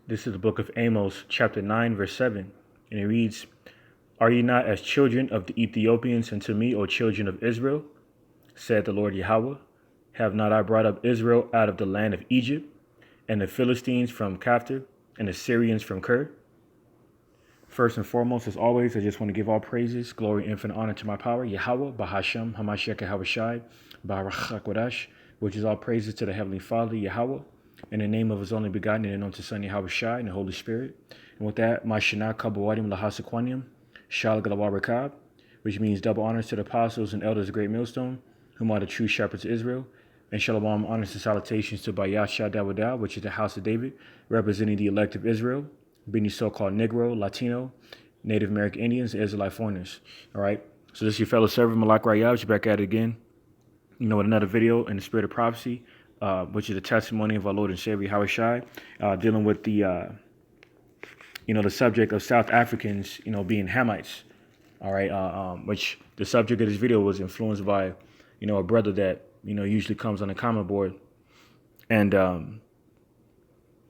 This is the book of Amos, chapter 9, verse 7. And it reads, Are ye not as children of the Ethiopians unto me, O children of Israel? Said the Lord Yahawah. Have not I brought up Israel out of the land of Egypt, and the Philistines from Caphtor, and the Syrians from Ker? First and foremost, as always, I just want to give all praises, glory, infinite honor to my power, YAHAWAH BAHASHAM YAHAWASHI, barak, which is all praises to the Heavenly Father, Yahawah, in the name of His only begotten and anointed Son, Yahawashi, and the Holy Spirit. And with that, my Shana Kabawadim Lahasaquanium, Shalawam, which means double honors to the apostles and elders of Great Millstone, whom are the true shepherds of Israel. And Shalawam, honors and salutations to Bayasha Dawada, which is the house of David, representing the elect of Israel, being the so-called Negro, Latino, Native American Indians, and Israelite foreigners. All right. So this is your fellow servant, Malak Rayab, back at it again, with another video in the spirit of prophecy, which is a testimony of our Lord and Savior, Yahawashi, dealing with the, the subject of South Africans, being Hamites. All right. Which the subject of this video was influenced by, a brother that, usually comes on the comment board. And,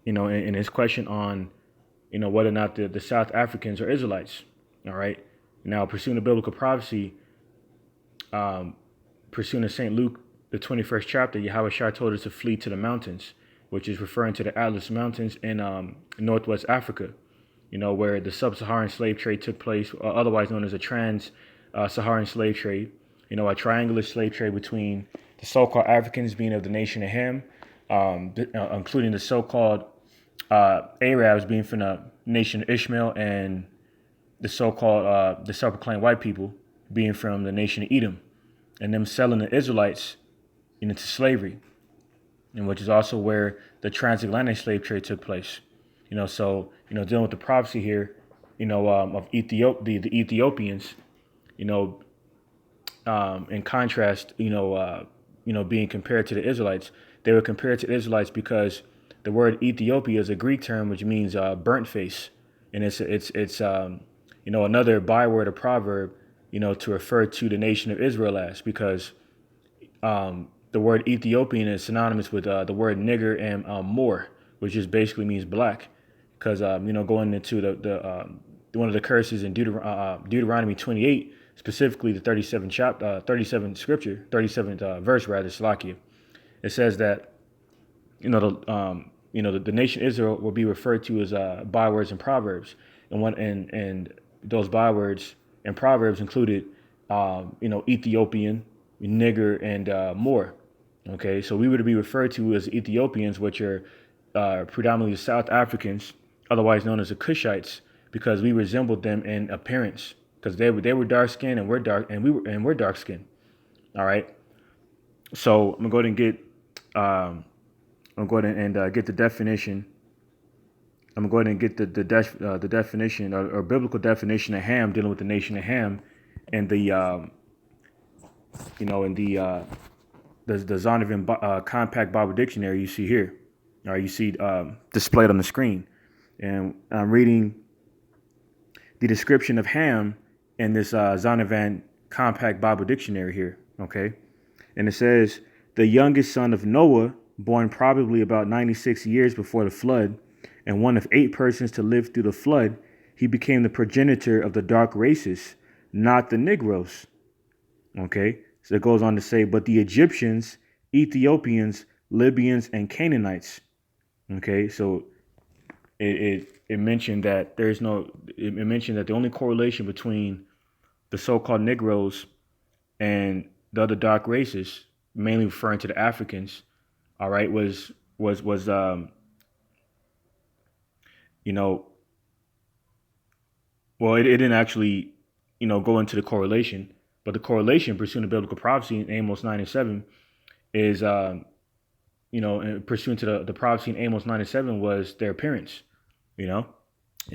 in his question on, whether or not the South Africans are Israelites. All right. Now, pursuing the biblical prophecy, pursuing the St. Luke, the 21st chapter, Yahawashi told us to flee to the mountains, which is referring to the Atlas Mountains in Northwest Africa, where the sub-Saharan slave trade took place, otherwise known as a trans-Saharan slave trade, a triangular slave trade between the so-called Africans being of the nation of Ham, including the so-called Arabs being from the nation of Ishmael, and the so-called the self-proclaimed white people being from the nation of Edom, and them selling the Israelites into slavery, and which is also where the transatlantic slave trade took place. So dealing with the prophecy here, of the Ethiopians, in contrast, being compared to the Israelites, they were compared to the Israelites because the word Ethiopia is a Greek term which means burnt face, and it's another byword or proverb, to refer to the nation of Israel as, because the word Ethiopian is synonymous with the word nigger and Moor, which just basically means black. Because going into the one of the curses in Deuteronomy 28, specifically the 37th scripture, 37th verse rather, Salakia, it says that the nation Israel will be referred to as bywords and proverbs, and those bywords and proverbs included Ethiopian, nigger, and Moor. Okay, so we would be referred to as Ethiopians, which are predominantly South Africans, otherwise known as the Cushites, because we resembled them in appearance, because they were dark skinned and we're dark skinned. All right, so I'm gonna go ahead and get the definition. I'm going to go ahead and get the definition or biblical definition of Ham, dealing with the nation of Ham, and the Zondervan Compact Bible Dictionary you see here. All right, you see displayed on the screen, and I'm reading the description of Ham in this Zondervan Compact Bible Dictionary here. Okay, and it says the youngest son of Noah, born probably about 96 years before the flood, and one of 8 persons to live through the flood, he became the progenitor of the dark races, not the negroes. Okay, so it goes on to say, but the Egyptians, Ethiopians, Libyans, and Canaanites. Okay, so it mentioned that it mentioned that the only correlation between the so-called negroes and the other dark races, mainly referring to the Africans, all right, was well, it didn't actually, go into the correlation, but the correlation pursuing the biblical prophecy in Amos 9 and 7 is, pursuant to the prophecy in Amos 9 and 7 was their appearance, and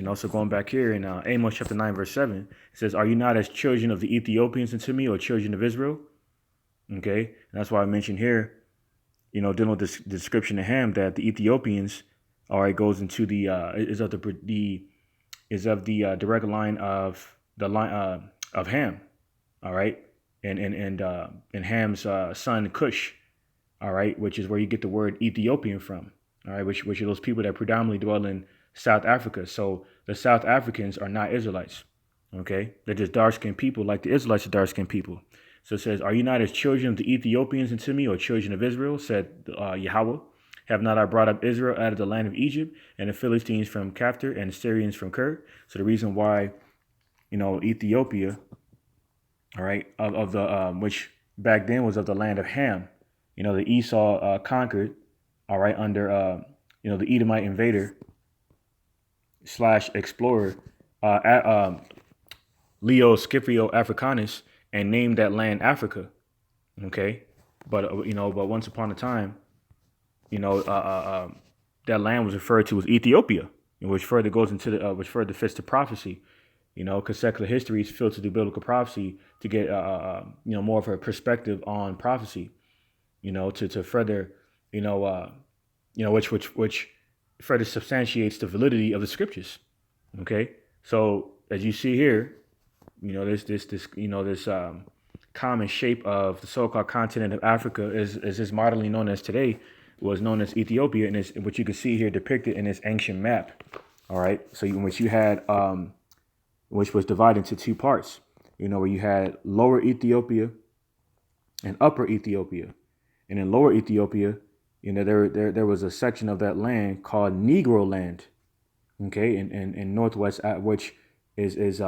also going back here in Amos chapter 9, verse 7, it says, are you not as children of the Ethiopians unto me, or children of Israel? Okay, and that's why I mentioned here, dealing with this description of Ham, that the Ethiopians, all right, goes into the is of the direct line of Ham, all right, and Ham's son Cush, all right, which is where you get the word Ethiopian from, all right, which are those people that predominantly dwell in South Africa. So the South Africans are not Israelites. Okay, they're just dark-skinned people, like the Israelites are dark-skinned people. So it says, "Are you not as children of the Ethiopians unto me, or children of Israel?" Said Yahawah. "Have not I brought up Israel out of the land of Egypt, and the Philistines from Caphtor, and the Syrians from Ker?" So the reason why, Ethiopia, all right, of the which back then was of the land of Ham, the Esau conquered, all right, under the Edomite invader / explorer, Leo Scipio Africanus, and named that land Africa. Okay, but but once upon a time, that land was referred to as Ethiopia, which further goes into which further fits the prophecy. Because secular history is filtered through biblical prophecy to get more of a perspective on prophecy. To further which further substantiates the validity of the scriptures. Okay, so as you see here, this common shape of the so-called continent of Africa is moderately known as today, was known as Ethiopia, and is what you can see here depicted in this ancient map. All right, so which you had, which was divided into two parts. Where you had Lower Ethiopia and Upper Ethiopia, and in Lower Ethiopia, there was a section of that land called Negro land. Okay, in Northwest, which is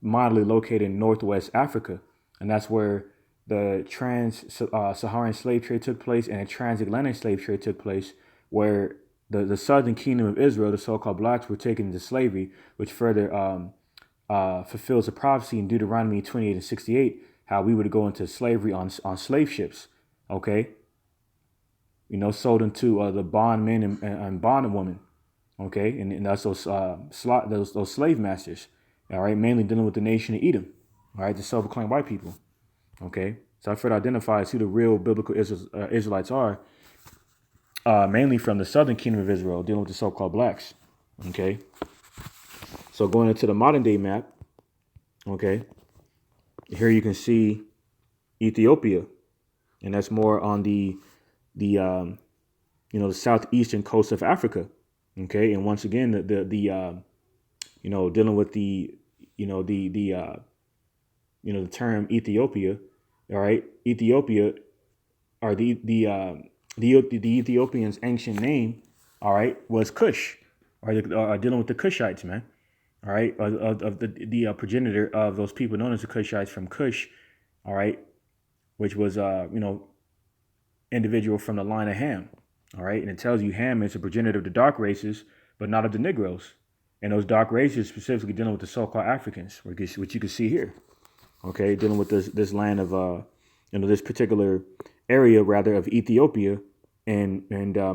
moderately located in Northwest Africa, and that's where the trans-Saharan slave trade took place and a transatlantic slave trade took place, where the southern kingdom of Israel, the so-called blacks, were taken into slavery, which further fulfills the prophecy in Deuteronomy 28:68, how we would go into slavery on slave ships. Okay, sold into the bondmen and bondwomen. Okay, and that's those slave masters. All right, mainly dealing with the nation of Edom. All right, the self-proclaimed white people. Okay, so I further identifies who the real biblical Israelites are, mainly from the southern kingdom of Israel, dealing with the so-called blacks. Okay, so going into the modern day map, okay, here you can see Ethiopia, and that's more on the southeastern coast of Africa. Okay, and once again, the dealing with the term Ethiopia. All right, Ethiopia, or the Ethiopians' ancient name, all right, was Cush, or dealing with the Cushites, man. All right, of the progenitor of those people known as the Cushites from Cush, all right, which was individual from the line of Ham. All right, and it tells you Ham is a progenitor of the dark races, but not of the negroes. And those dark races specifically dealing with the so-called Africans, which you can see here. Okay, dealing with this land of this particular area rather of Ethiopia, and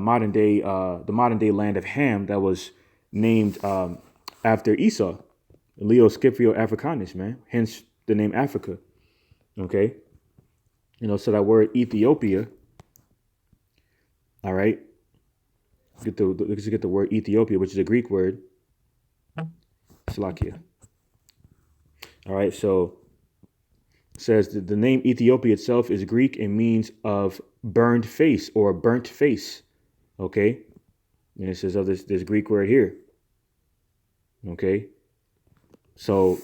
modern day the modern day land of Ham that was named after Esau, Leo Scipio Africanus, man. Hence the name Africa. Okay, so that word Ethiopia. All right, let's get the word Ethiopia, which is a Greek word. Slakia. All right, so it says that the name Ethiopia itself is Greek and means of burned face or burnt face. Okay, and it says of this Greek word here. Okay, so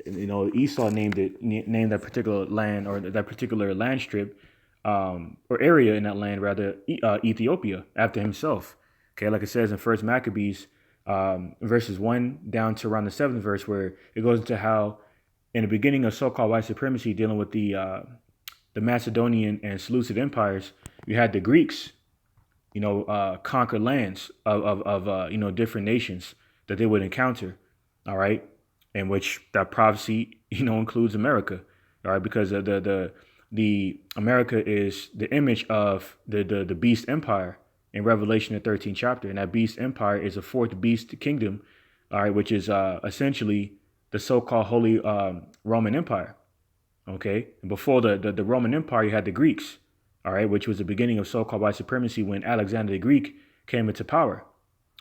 Esau named that particular land, or that particular land strip, or area in that land rather, Ethiopia, after himself. Okay, like it says in First Maccabees, verses 1 down to around the 7th verse, where it goes into how in the beginning of so-called white supremacy, dealing with the Macedonian and Seleucid empires, you had the Greeks, conquer lands of different nations that they would encounter. All right, in which that prophecy includes America. All right, because the America is the image of the beast empire in Revelation, the 13th chapter, and that beast empire is a fourth beast kingdom. All right, which is essentially the so-called Holy Roman Empire. Okay, and before the Roman Empire, you had the Greeks. All right, which was the beginning of so-called white supremacy when Alexander the Greek came into power.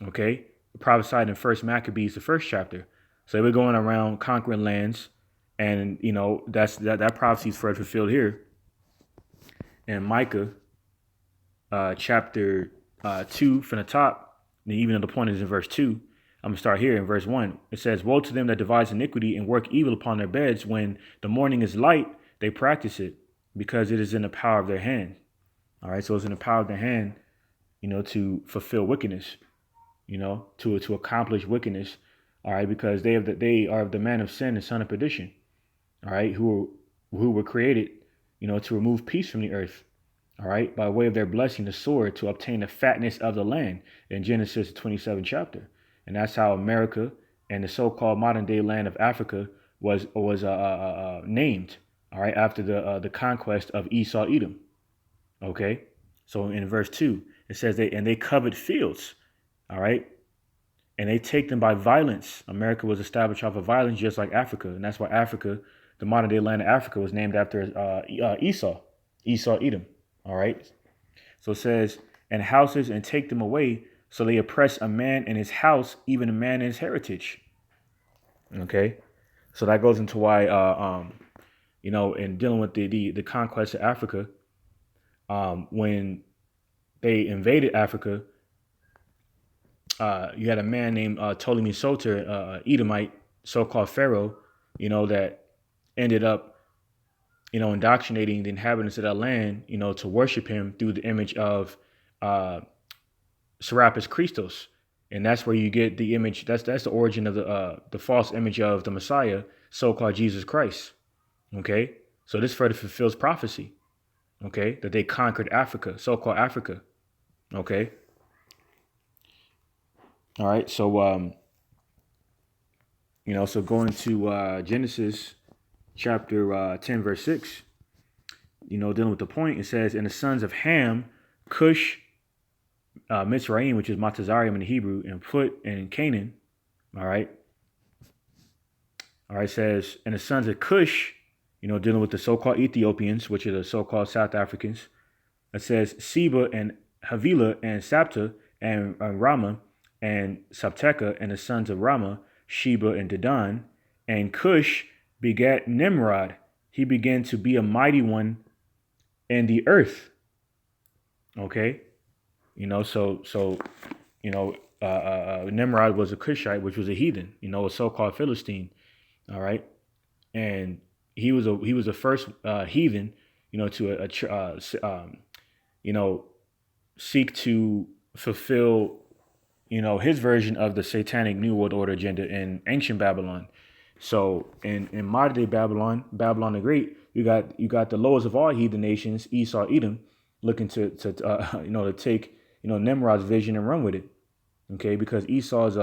Okay, prophesied in First Maccabees, the 1st chapter. So they were going around conquering lands, and that prophecy is further fulfilled here in Micah, chapter 2 from the top. And even though the point is in verse 2, I'm going to start here in verse 1. It says, woe to them that devise iniquity and work evil upon their beds. When the morning is light, they practice it, because it is in the power of their hand. All right, so it's in the power of their hand, to fulfill wickedness, to accomplish wickedness. All right, because they are of the man of sin and son of perdition. All right, who were created, to remove peace from the earth. All right, by way of their blessing, the sword, to obtain the fatness of the land in Genesis 27 chapter. And that's how America and the so-called modern day land of Africa was named. All right, after the conquest of Esau, Edom. Okay, so in verse 2, it says they covet fields. All right, and they take them by violence. America was established off of violence, just like Africa, and that's why Africa, the modern day land of Africa, was named after Esau, Edom. All right. So it says, and houses, and take them away. So they oppress a man in his house, even a man in his heritage. Okay. So that goes into why, in dealing with the conquest of Africa, when they invaded Africa, you had a man named Ptolemy Soter, Edomite, so-called Pharaoh, that ended up indoctrinating the inhabitants of that land, to worship him through the image of Serapis Christos. And that's where you get the image. That's the origin of the false image of the Messiah, so-called Jesus Christ. Okay. So this further fulfills prophecy. Okay. That they conquered Africa, so-called Africa. Okay. All right. So, so going to Genesis chapter 10, verse 6, dealing with the point, it says, and the sons of Ham, Cush, Mitzrayim, which is Matazarium in the Hebrew, and Put and Canaan. All right. It says, and the sons of Cush, dealing with the so-called Ethiopians, which are the so-called South Africans. It says Seba and Havilah and Sapta and Rama and Sapteka, and the sons of Rama, Sheba and Dedan. And Cush begat Nimrod. He began to be a mighty one in the earth. Okay. Nimrod was a Cushite, which was a heathen, a so-called Philistine. All right. And he was the first heathen, to seek to fulfill, his version of the satanic New World Order agenda in ancient Babylon. So in modern day Babylon the Great, you got the lowest of all heathen nations, Esau, Edom, looking to take Nimrod's vision and run with it. Okay, because Esau is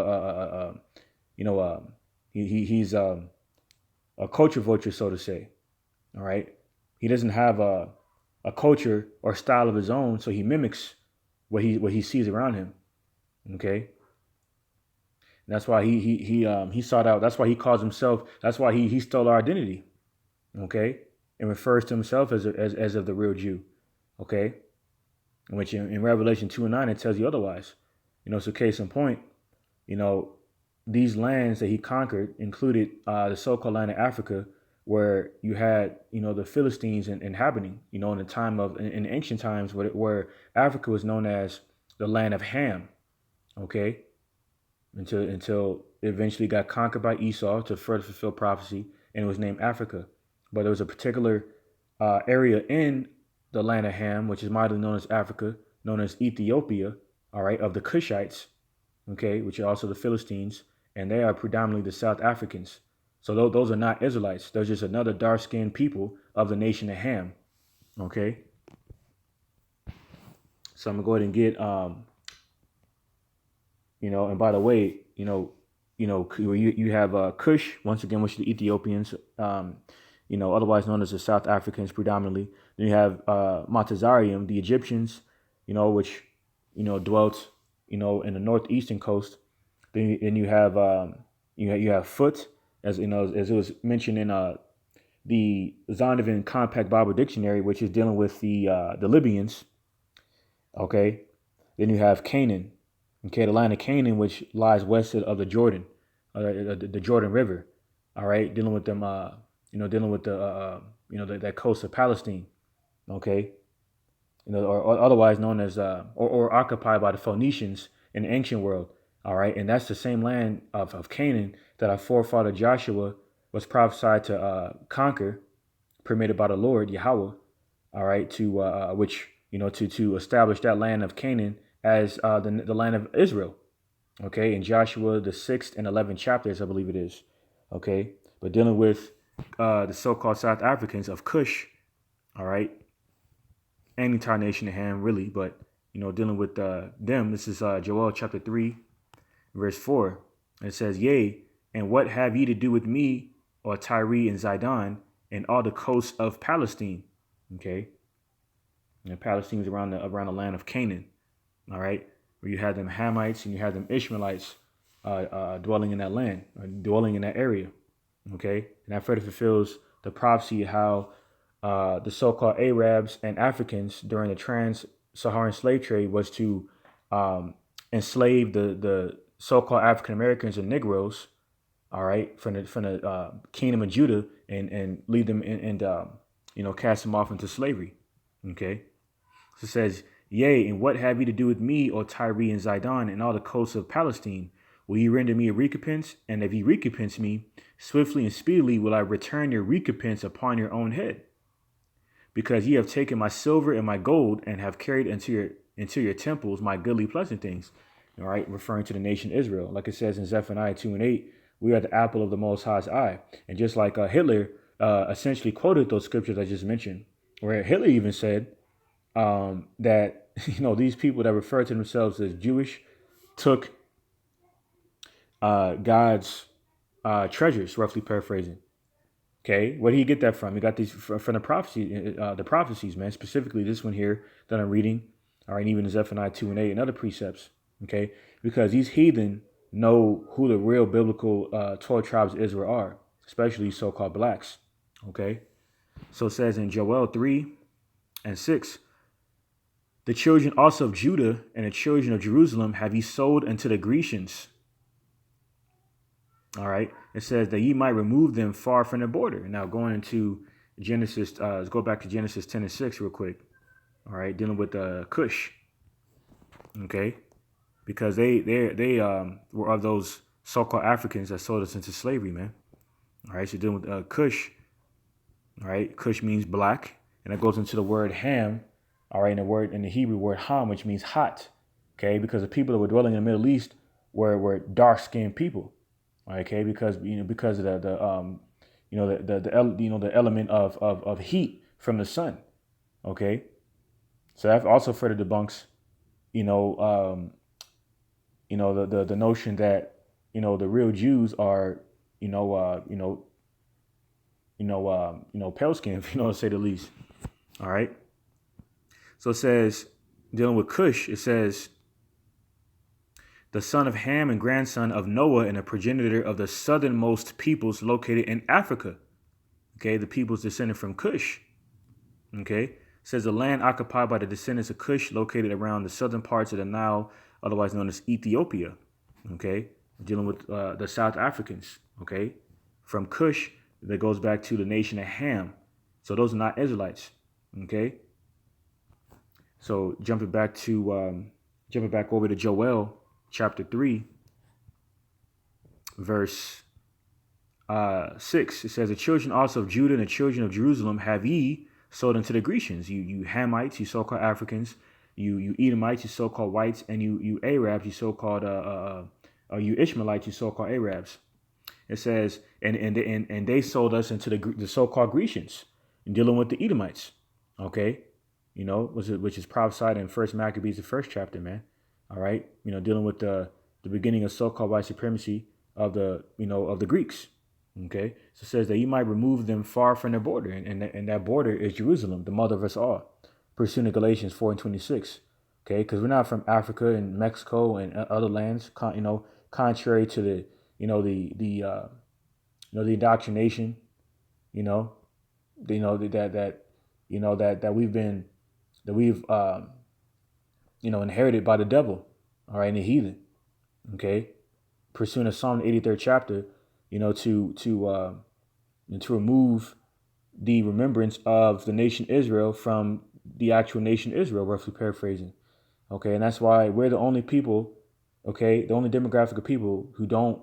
he's a culture vulture, so to say. All right, he doesn't have a culture or style of his own, so he mimics what he sees around him. Okay. That's why he sought out. That's why he calls himself. That's why he stole our identity, okay, and refers to himself as of the real Jew, okay, which in Revelation 2:9 it tells you otherwise. So case in point, these lands that he conquered included the so-called land of Africa, where you had the Philistines inhabiting, in the time of in ancient times where Africa was known as the land of Ham, okay. Until it eventually got conquered by Esau to further fulfill prophecy, and it was named Africa. But there was a particular area in the land of Ham, which is modernly known as Africa, known as Ethiopia, all right, of the Cushites, okay, which are also the Philistines, and they are predominantly the South Africans. So those are not Israelites. They're just another dark-skinned people of the nation of Ham, okay. So I'm gonna go ahead and get and by the way, you have Cush, once again, which is the Ethiopians, otherwise known as the South Africans predominantly. Then you have Matazarium, the Egyptians, which, dwelt, in the northeastern coast. Then you have you have Foot, as as it was mentioned in the Zondervan Compact Bible Dictionary, which is dealing with the Libyans. Okay. Then you have Canaan. Okay, the land of Canaan, which lies west of the Jordan, the Jordan River. All right, dealing with them, dealing with that coast of Palestine. Okay, or otherwise known as or occupied by the Phoenicians in the ancient world. All right. And that's the same land of Canaan that our forefather Joshua was prophesied to conquer, permitted by the Lord, Yahawah. All right. To which, to establish that land of Canaan as the land of Israel. Okay. In Joshua, the 6th and 11th chapters, I believe it is. Okay. But dealing with the so-called South Africans of Cush. All right. Any entire nation of Ham, really. But, dealing with them, this is Joel chapter 3, verse 4. It says, Yea, and what have ye to do with me, or Tyre and Zidon, and all the coasts of Palestine? Okay. And Palestine is around the land of Canaan. All right. Where you had them Hamites and you had them Ishmaelites dwelling in that land, dwelling in that area. Okay. And that further fulfills the prophecy how the so-called Arabs and Africans during the trans-Saharan slave trade was to enslave the so-called African Americans and negroes, all right, from the kingdom of Judah and lead them and cast them off into slavery. Okay. So it says, Yea, and what have ye to do with me, O Tyre and Zidon, and all the coasts of Palestine? Will ye render me a recompense? And if ye recompense me, swiftly and speedily will I return your recompense upon your own head. Because ye have taken my silver and my gold, and have carried into your temples my goodly pleasant things. All right, referring to the nation Israel. Like it says in Zephaniah 2 and 8, we are the apple of the Most High's eye. And just like Hitler essentially quoted those scriptures I just mentioned, where Hitler even said that, these people that refer to themselves as Jewish took God's treasures, roughly paraphrasing. Okay, where did he get that from? He got these from the prophecies, man. Specifically, this one here that I'm reading, all right, and even Zephaniah 2 and 8 and other precepts. Okay, because these heathen know who the real biblical 12 tribes of Israel are, especially so-called blacks. Okay, so it says in Joel 3 and 6, the children also of Judah and the children of Jerusalem have ye sold unto the Grecians. All right. It says that ye might remove them far from the border. Now going into Genesis, let's go back to Genesis 10 and 6 real quick. All right. Dealing with Cush. Okay. Because they were of those so-called Africans that sold us into slavery, man. All right. So dealing with Cush. All right. Cush means black. And it goes into the word Ham. All right. And in the Hebrew word Ham, which means hot. Okay. Because the people that were dwelling in the Middle East were dark-skinned people. Okay, because of the element of heat from the sun. Okay, so that also further debunks, the notion that the real Jews are pale skin, to say the least. All right, so it says dealing with Cush, it says, the son of Ham and grandson of Noah and a progenitor of the southernmost peoples located in Africa. Okay, the peoples descended from Cush. Okay, it says the land occupied by the descendants of Cush located around the southern parts of the Nile, otherwise known as Ethiopia. Okay, dealing with the South Africans. Okay, from Cush that goes back to the nation of Ham. So those are not Israelites. Okay, so jumping back over to Joel. Chapter 3, verse 6, it says, the children also of Judah and the children of Jerusalem have ye sold unto the Grecians. You Hamites, you so-called Africans, you Edomites, you so-called whites, and you Arabs, you so-called, you Ishmaelites, you so-called Arabs. It says, and they sold us into the so-called Grecians, and dealing with the Edomites. Okay, which is prophesied in First Maccabees, the 1st chapter, man. All right, dealing with the beginning of so-called white supremacy of the Greeks. Okay, so it says that you might remove them far from their border, and that border is Jerusalem, the mother of us all, pursuing Galatians 4 and 26. Okay, because we're not from Africa and Mexico and other lands. Contrary to the the indoctrination, that we've inherited by the devil, all right, and the heathen. Okay, pursuing a Psalm 83rd chapter, to remove the remembrance of the nation Israel from the actual nation Israel, roughly paraphrasing. Okay, and that's why we're the only people Okay, the only demographic of people who don't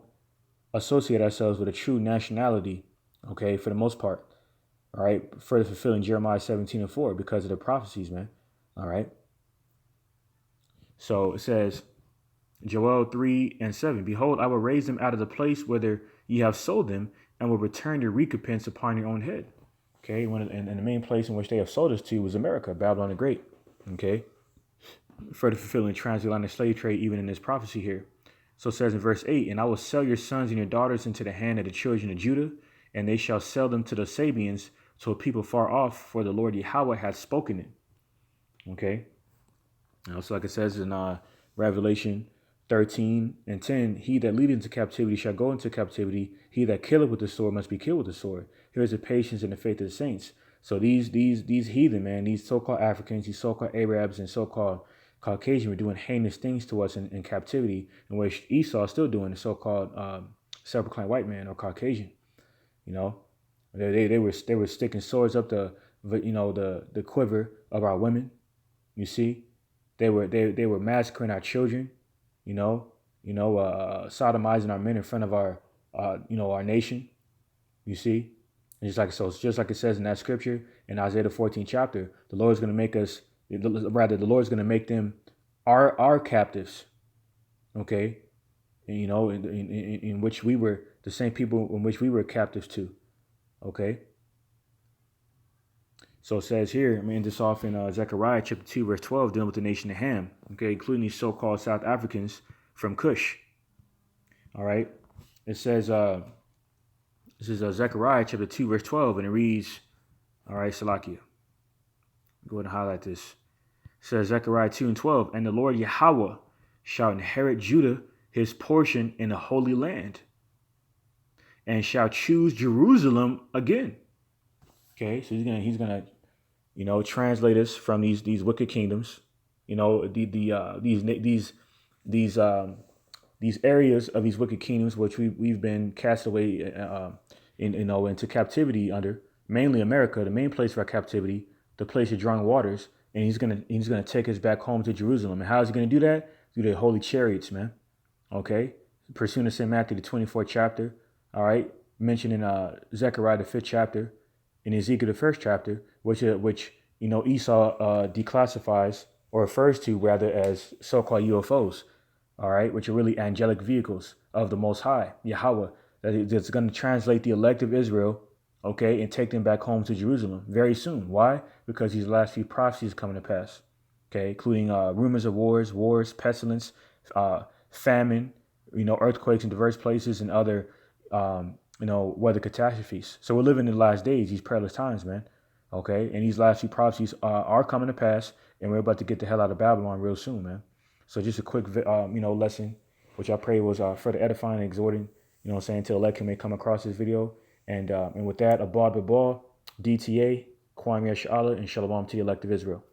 associate ourselves with a true nationality, okay, for the most part. All right, further fulfilling Jeremiah 17:4 because of the prophecies, man. All right. So it says, Joel 3:7, behold, I will raise them out of the place whither ye have sold them, and will return your recompense upon your own head. Okay, and the main place in which they have sold us to was America, Babylon the Great. Okay, further fulfilling transatlantic slave trade, even in this prophecy here. So it says in verse 8, and I will sell your sons and your daughters into the hand of the children of Judah, and they shall sell them to the Sabians, to a people far off, for the Lord Yahawah hath spoken it. Okay. So like it says in Revelation 13:10, he that leadeth into captivity shall go into captivity. He that killeth with the sword must be killed with the sword. Here's the patience and the faith of the saints. So these heathen, man, these so-called Africans, these so-called Arabs, and so-called Caucasian were doing heinous things to us in captivity, in which Esau is still doing, the so-called self-proclaimed white man or Caucasian. You know, they were sticking swords up the quiver of our women. You see, they were massacring our children. Sodomizing our men in front of our our nation. You see, and just like it says in that scripture in Isaiah the 14th chapter, the Lord is going to make us. Rather, the Lord is going to make them our captives. Okay, and, in which we were the same people in which we were captives to. Okay. So it says here, I'm going to end this off in Zechariah chapter 2, verse 12, dealing with the nation of Ham, okay, including these so-called South Africans from Cush. All right. It says, this is Zechariah chapter 2, verse 12, and it reads, all right, Salakia. Go ahead and highlight this. It says Zechariah 2:12, and the Lord Yahawah shall inherit Judah, his portion in the Holy Land, and shall choose Jerusalem again. Okay, so he's gonna translate us from these wicked kingdoms, these areas of these wicked kingdoms which we've been cast away into captivity under, mainly America, the main place for our captivity, the place of drawing waters, and he's gonna take us back home to Jerusalem. And how is he gonna do that? Through the holy chariots, man. Okay, pursuing us in Matthew the 24th chapter. All right, mentioned in Zechariah the 5th chapter, in Ezekiel the 1st chapter, which Esau declassifies or refers to rather as so-called UFOs, all right, which are really angelic vehicles of the Most High, Yahawah, that's going to translate the elect of Israel, okay, and take them back home to Jerusalem very soon. Why? Because these last few prophecies are coming to pass, okay, including rumors of wars, pestilence, famine, earthquakes in diverse places and other weather catastrophes. So we're living in the last days, these perilous times, man. Okay, and these last few prophecies are coming to pass, and we're about to get the hell out of Babylon real soon, man. So just a quick, lesson, which I pray was further edifying and exhorting, to the elect who may come across this video. And with that, Abad Babal, DTA, Kwame Yashala, and Shalawam to the elect of Israel.